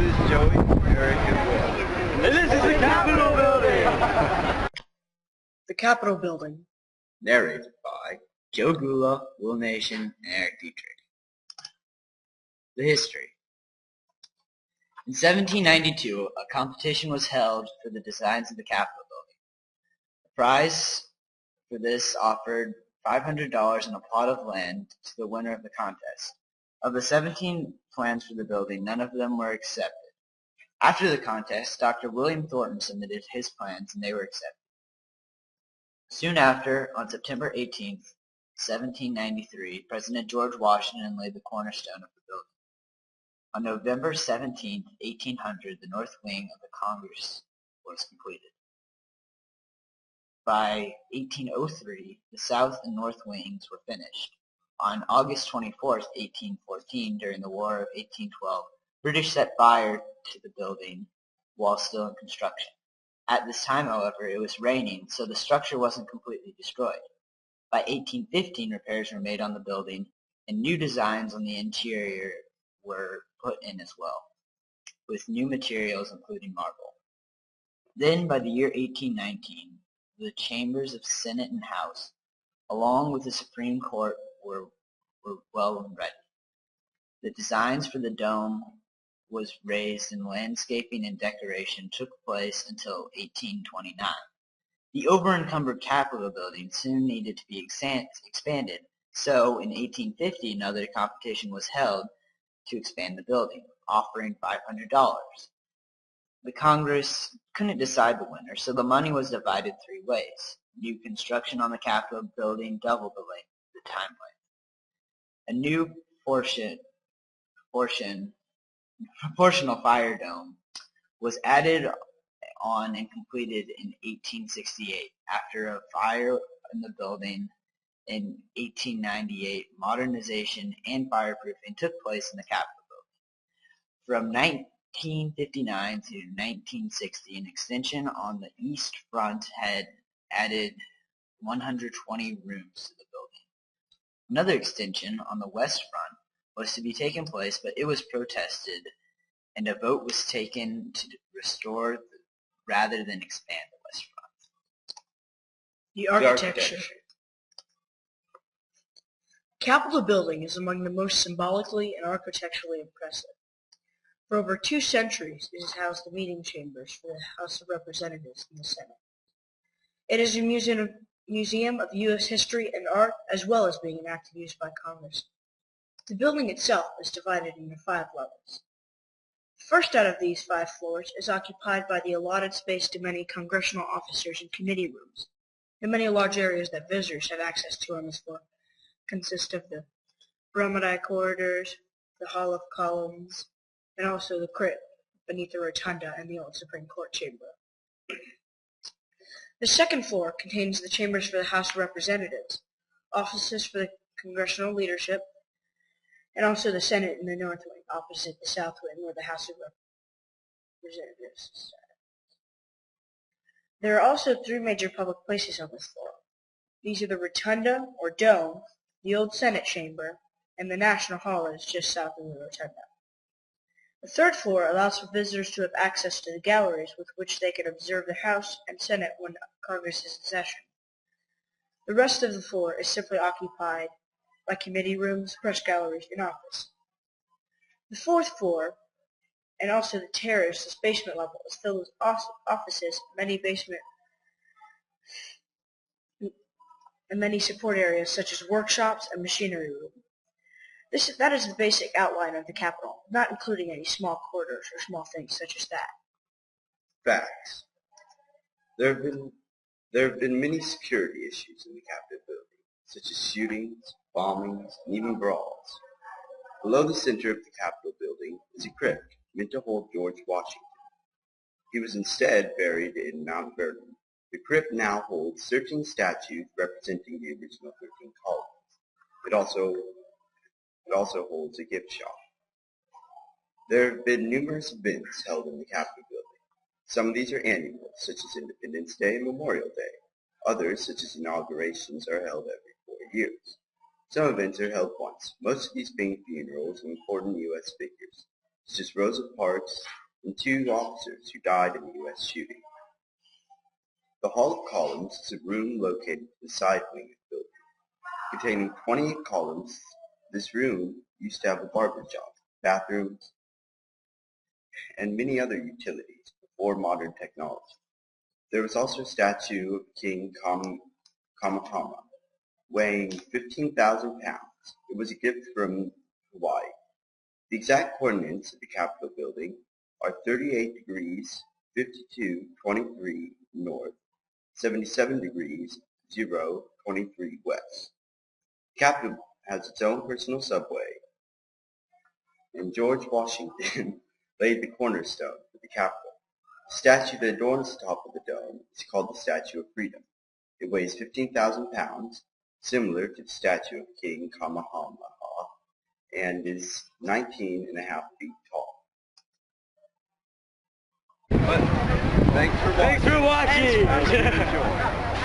is Joey, Eric, and Will. And this is the Capitol Building! The Capitol Building. Narrated by Joe Gula, Will Nation, and Eric Dietrich. The history. In 1792, a competition was held for the designs of the Capitol Building. The prize for this offered $500 and a plot of land to the winner of the contest. Of the 17 plans for the building, none of them were accepted. After the contest, Dr. William Thornton submitted his plans, and they were accepted. Soon after, on September 18, 1793, President George Washington laid the cornerstone of the building. On November 17, 1800, the north wing of the Congress was completed. By 1803, the south and north wings were finished. On August 24, 1814, during the War of 1812, British set fire to the building while still in construction. At this time, however, it was raining, so the structure wasn't completely destroyed. By 1815, repairs were made on the building, and new designs on the interior were put in as well, with new materials including marble. Then, by the year 1819, the chambers of Senate and House, along with the Supreme Court, were well and ready. The designs for the dome was raised, and landscaping and decoration took place until 1829. The over-encumbered Capitol building soon needed to be expanded, so in 1850 another competition was held to expand the building, offering $500. The Congress couldn't decide the winner, so the money was divided three ways. New construction on the Capitol building doubled the time length. A new proportional fire dome was added on and completed in 1868. After a fire in the building in 1898, modernization and fireproofing took place in the Capitol building. From 1959 to 1960, an extension on the east front had added 120 rooms to the building. Another extension on the west front was to be taken place, but it was protested, and a vote was taken to restore rather than expand the west front. The architecture. Capitol Building is among the most symbolically and architecturally impressive. For over 2 centuries, it has housed the meeting chambers for the House of Representatives and the Senate. It is a museum of U.S. history and art, as well as being an active use by Congress. The building itself is divided into 5 levels. The first out of these 5 floors is occupied by the allotted space to many congressional officers and committee rooms. The many large areas that visitors have access to on this floor consist of the Brahmadi corridors, the Hall of Columns, and also the crypt beneath the rotunda and the old Supreme Court chamber. The second floor contains the chambers for the House of Representatives, offices for the congressional leadership, and also the Senate in the north wing, opposite the south wing, where the House of Representatives is. There are also 3 major public places on this floor. These are the Rotunda, or Dome, the old Senate chamber, and the National Hall is just south of the Rotunda. The third floor allows for visitors to have access to the galleries with which they can observe the House and Senate when Congress is in session. The rest of the floor is simply occupied by committee rooms, press galleries, and office. The fourth floor, and also the terrace, this basement level, is filled with offices, many basement and many support areas such as workshops and machinery room. That is the basic outline of the Capitol, not including any small corridors or small things such as that. Facts. There have been many security issues in the Capitol building, such as shootings, bombings, and even brawls. Below the center of the Capitol building is a crypt meant to hold George Washington. He was instead buried in Mount Vernon. The crypt now holds 13 statues representing the original 13 colonies. It also holds a gift shop. There have been numerous events held in the Capitol building. Some of these are annual, such as Independence Day and Memorial Day. Others, such as inaugurations, are held every 4 years. Some events are held once, most of these being funerals of important U.S. figures. such as Rosa Parks and 2 officers who died in the U.S. shooting. The Hall of Columns is a room located in the side wing of the building. Containing 28 columns, this room used to have a barber shop, bathrooms, and many other utilities before modern technology. There was also a statue of King Kamehameha, weighing 15,000 pounds. It was a gift from Hawaii. The exact coordinates of the Capitol building are 38 degrees 52:23 north, 77 degrees 0:23 west. The Capitol has its own personal subway, and George Washington laid the cornerstone for the Capitol. The statue that adorns the top of the dome is called the Statue of Freedom. It weighs 15,000 pounds, similar to the statue of King Kamehameha, and is 19.5 feet tall. Thanks for watching. Thanks for watching.